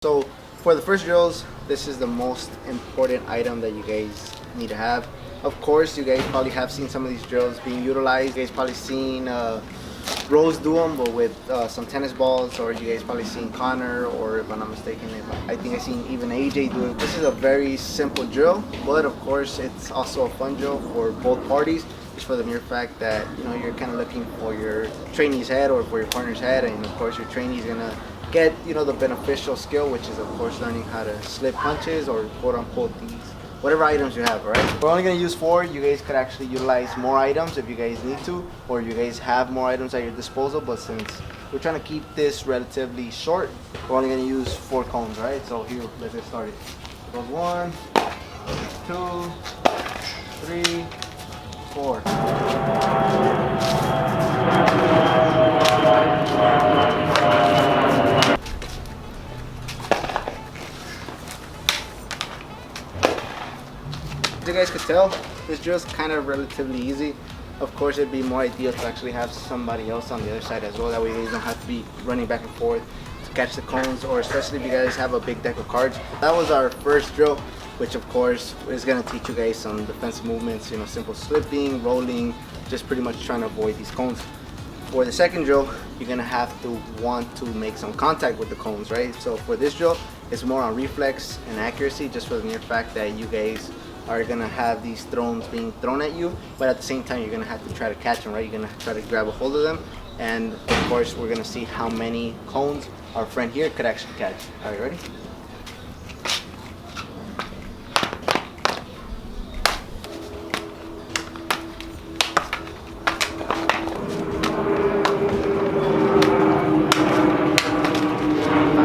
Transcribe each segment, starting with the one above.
So for the first drills, this is the most important item that you guys need to have. Of course, you guys probably have seen some of these drills being utilized. You guys probably seen Rose do them, but with some tennis balls, or you guys probably seen Connor, or if I'm not mistaken, I think I seen even AJ do it. This is a very simple drill, but of course, it's also a fun drill for both parties. Just for the mere fact that you're kind of looking for your trainee's head or for your partner's head, and of course your trainee's gonna get the beneficial skill, which is of course learning how to slip punches or quote unquote these whatever items you have. All right, we're only going to use 4. You guys could actually utilize more items if you guys need to, or you guys have more items at your disposal, but since we're trying to keep this relatively short, we're only going to use 4 cones. All right, so here, let's get started. It goes 1, 2, 3, 4. As you guys could tell, this drill is kind of relatively easy. Of course, it'd be more ideal to actually have somebody else on the other side as well. That way you guys don't have to be running back and forth to catch the cones, or especially if you guys have a big deck of cards. That was our first drill, which of course is going to teach you guys some defensive movements, simple slipping, rolling, just pretty much trying to avoid these cones. For the second drill, you're going to have to want to make some contact with the cones, right? So for this drill, it's more on reflex and accuracy, just for the mere fact that you guys are gonna have these thrones being thrown at you, but at the same time you're gonna have to try to catch them, right? You're gonna try to grab a hold of them, and of course we're gonna see how many cones our friend here could actually catch. Are you ready?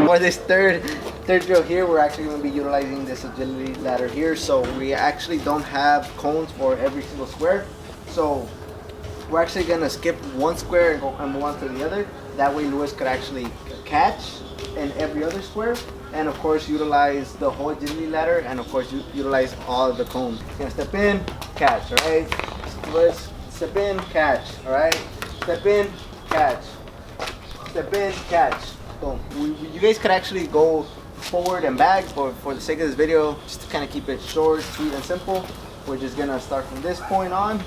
For this third drill here, we're actually going to be utilizing this agility ladder here. So we actually don't have cones for every single square, so we're actually going to skip one square and go and move on to the other. That way Lewis could actually catch in every other square, and of course utilize the whole agility ladder, and of course utilize all of the cones. You're going to step in, catch. All right, Lewis, step in, catch. All right, step in, catch, step in, catch. Boom. You guys could actually go forward and back, but for the sake of this video, just to kind of keep it short, sweet, and simple, we're just gonna start from this point on,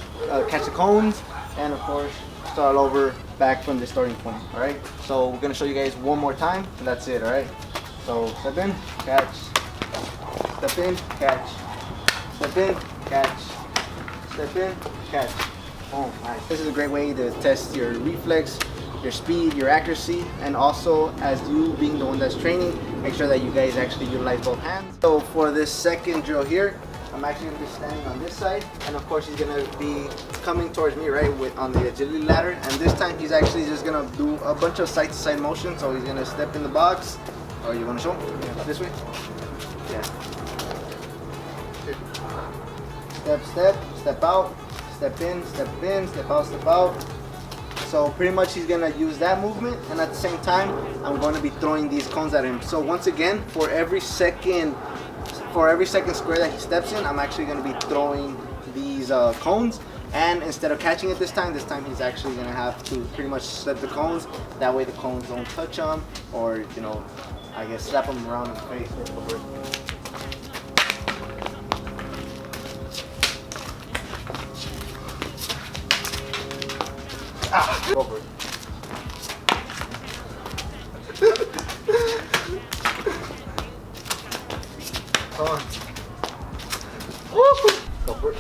catch the cones, and of course start all over back from the starting point. All right, so we're gonna show you guys one more time, and that's it. All right, so step in, catch, step in, catch, step in, catch, step in, catch. Oh, nice. This is a great way to test your reflex, your speed, your accuracy, and also as you being the one that's training, make sure that you guys actually utilize both hands. So for this second drill here, I'm actually going to be standing on this side, and of course he's going to be coming towards me, right, on the agility ladder, and this time he's actually just going to do a bunch of side to side motion. So he's going to step in the box, or you want to show him? Yeah. This way? Yeah. Step out, step in, step out, step out. So pretty much he's gonna use that movement, and at the same time I'm going to be throwing these cones at him. So once again, for every second square that he steps in, I'm actually going to be throwing these cones, and instead of catching it this time he's actually going to have to pretty much slip the cones. That way the cones don't touch him, or I guess slap him around in the face or whatever. Go for it. Come on. Woo! Go for it.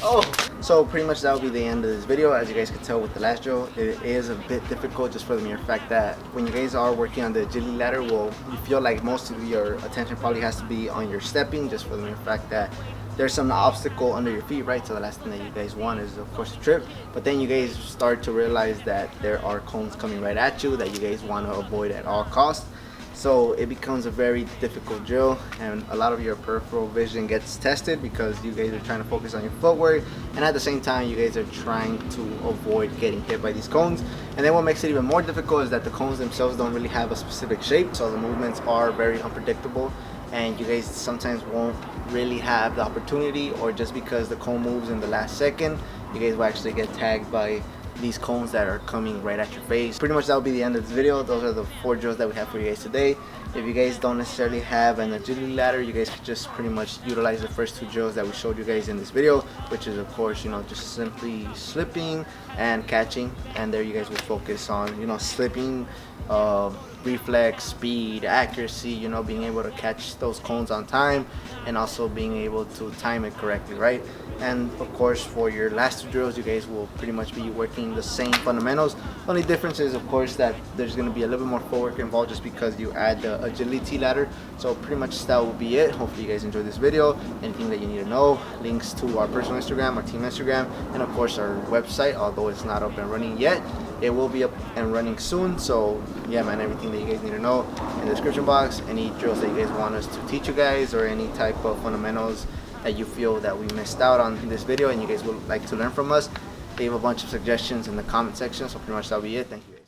Oh! So pretty much that will be the end of this video. As you guys can tell with the last drill, it is a bit difficult, just for the mere fact that when you guys are working on the agility ladder, well, you feel like most of your attention probably has to be on your stepping, just for the mere fact that there's some obstacle under your feet, right? So the last thing that you guys want is of course to trip, but then you guys start to realize that there are cones coming right at you that you guys want to avoid at all costs. So it becomes a very difficult drill, and a lot of your peripheral vision gets tested because you guys are trying to focus on your footwork, and at the same time you guys are trying to avoid getting hit by these cones. And then what makes it even more difficult is that the cones themselves don't really have a specific shape, so the movements are very unpredictable, and you guys sometimes won't really have the opportunity, or just because the cone moves in the last second, you guys will actually get tagged by these cones that are coming right at your face. Pretty much that will be the end of this video. Those are the 4 drills that we have for you guys today. If you guys don't necessarily have an agility ladder, you guys could just pretty much utilize the first 2 drills that we showed you guys in this video, which is of course, you know, just simply slipping and catching. And there you guys will focus on, you know, slipping, reflex, speed, accuracy, you know, being able to catch those cones on time, and also being able to time it correctly, right? And of course, for your last 2 drills, you guys will pretty much be working the same fundamentals. Only difference is, of course, that there's going to be a little bit more footwork involved just because you add the agility ladder. So pretty much that will be it. Hopefully you guys enjoyed this video. Anything that you need to know, links to our personal Instagram, our team Instagram, and of course our website, although it's not up and running yet. It will be up and running soon. So yeah, man, everything that you guys need to know in the description box. Any drills that you guys want us to teach you guys, or any type of fundamentals that you feel that we missed out on in this video and you guys would like to learn from us, leave a bunch of suggestions in the comment section. So pretty much that'll be it. Thank you.